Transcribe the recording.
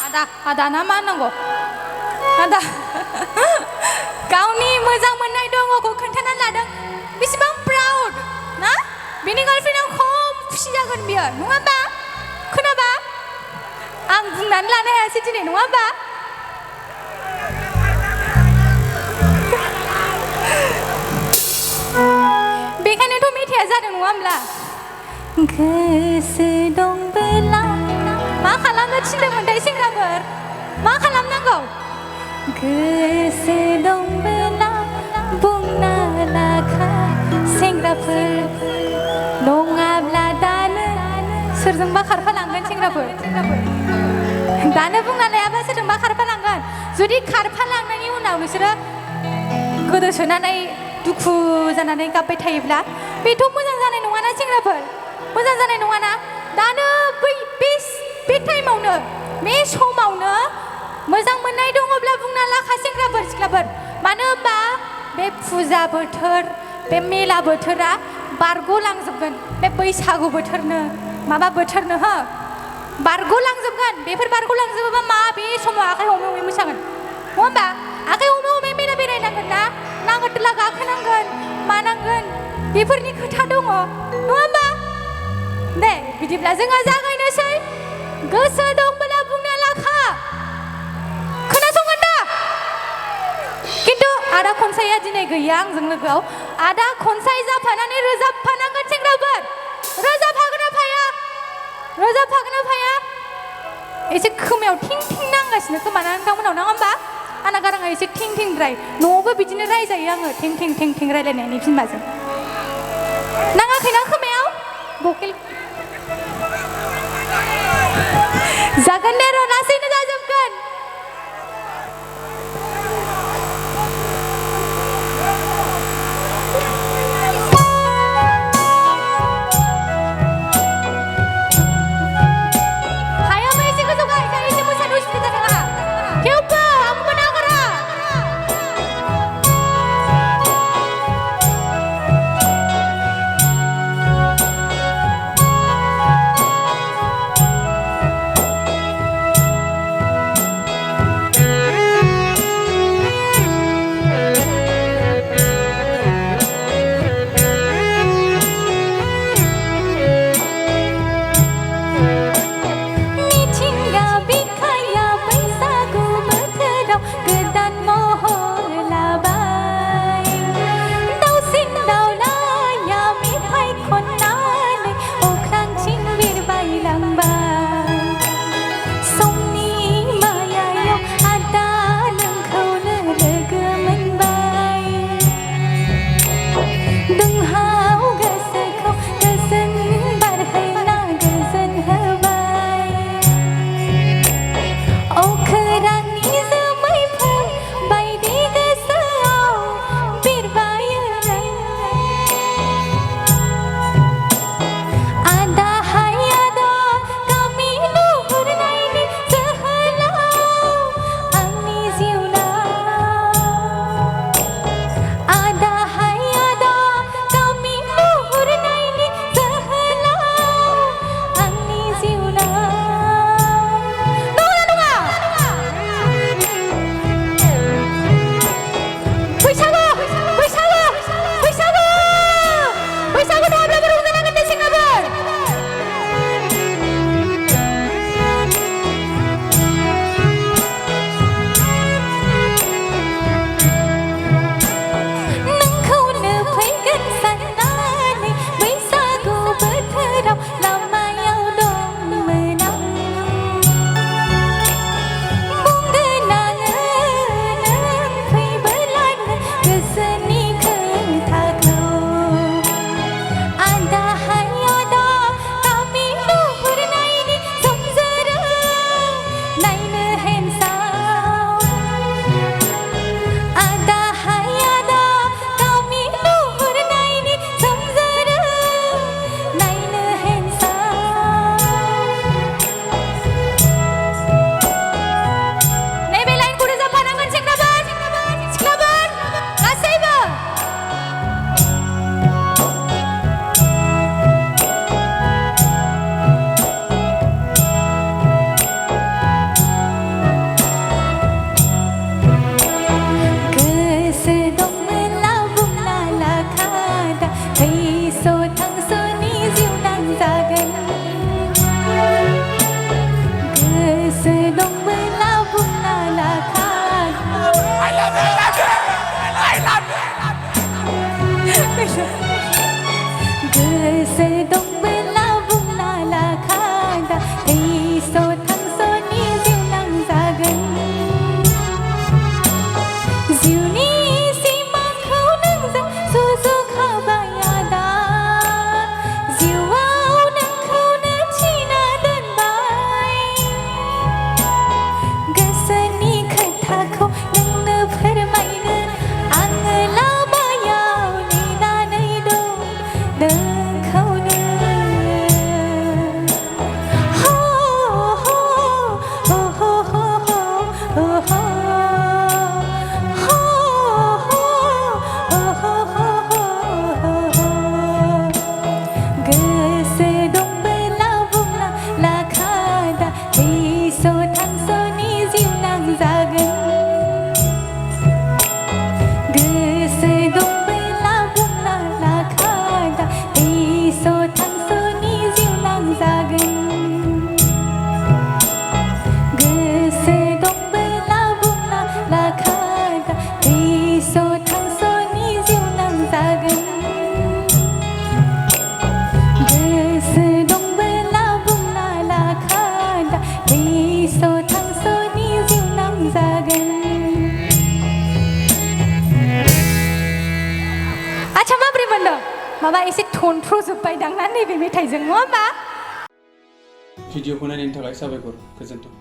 आदा ना मा होननांगौ आदा गावनि मोजां मोननाय दङखौ खोन्थानानै लादों बेसेबां प्राउड ना बेनि गार्लफ्रेन्डआव खम खुसि जागोन बियो नङा होमबा खोनाबा आं बुंनानै लानो हायासै दिनै नङा होमबा बेखायनोथ' मेथाइआ जादों नङा होमब्ला गोसो दंबोला मा खालामनो थिनदोंमोनथाय सेंग्राफोर मा खालामनांगौ गोसो दंबोला बुंना लाखा सेंग्राफोर नङाब्ला दानो सोरजोंबा खारफालांगोन सेंग्राफोर दानो बुंना लायाबा सोरजोंबा खारफालांगोन जुदि खारफालांनायनि उनाव नोंसोरो गोदोसोनानै दुखु जानानै गाबबाय थायोब्ला बेथ' मोजां जानाय नङाना सेंग्राफोर मोजां जानाय नङाना दानो बे टाइमावनो बे समावनो मोजां मोननाय दङब्ला बुंना लाखा सेंग्राफोर सिख्लाफोर मानो होनबा बे फुजा बोथोर बे मेला बोथोरा बारग'लांजोबगोन बे बैसागु बोथोरनो माबा बोथोरनो हो बारग'लांजोबगोन बेफोर बारग'लांजोबोबा मा बे समाव आखाइ हमै हमै मोसागोन नङा होमबा आखाइ हमै हमै मेला बेरायनांगोन ना नांगोरला गाखोनांगोन मानांगोन बेफोरनि खोथा दङ नङा होमबा दे बिदिब्ला जोङो जागायनोसै गोसो दंबोला बुंना लाखा खोनासंगोन दा खिन्थु आदा खनसाइया दिनै गैया आंजों लोगोआव आदा खनसाइ जाफानानै रोजाबफानांगोन सेंग्राफोर रोजाबफागोन ना फाया एसे खोमायाव थिं थिं नांगासिनो खोमा ना नोंथांमोनाव नङा होमबा आंना गाराङा एसे थिं थिंद्राय न'आवबो बिदिनो रायजायो आङो थिं थिं थिं थिं रायलायनायनि बिमाजों नाङाखैना खोमायाव भकेल जागोन दे र' लासैनो जाजोबगोन गोसो दंबोला बुंना लाखादा दैस' थांस'नि जिउ नांजागोन जिउनि सिमाखौ नोंजों सुजुखाबाय आदा जिउआव नोंखौनो थिना दोनबाय गोसोनि खोथाखौ नोंनो फोरमायनो आङो लामायाव नेनानै दं नोंखौनो हो हो हो हो हो हो गोसो दंबोला बुंना लाखादा दैस' थांस'नि जिउ नांजागोन गोसो दंबोला बुंना लाखादा दैस' थांस'नि जिउ नांजागोन गोसो दंबोला बुंना लाखादा दैस' थांस'नि जिउ नांजागोन गोसो दंबोला बुंना लाखादा दैस' थांस'नि जिउ नांजागोन आच्छा माब्रै मोनदों माबा एसे थनथ्र'जोब्बाय दां ना नैबे मेथाइजों नङा होमबा भिडिअखौ नायनायनि थाखाय साबायखर गोजोन्थों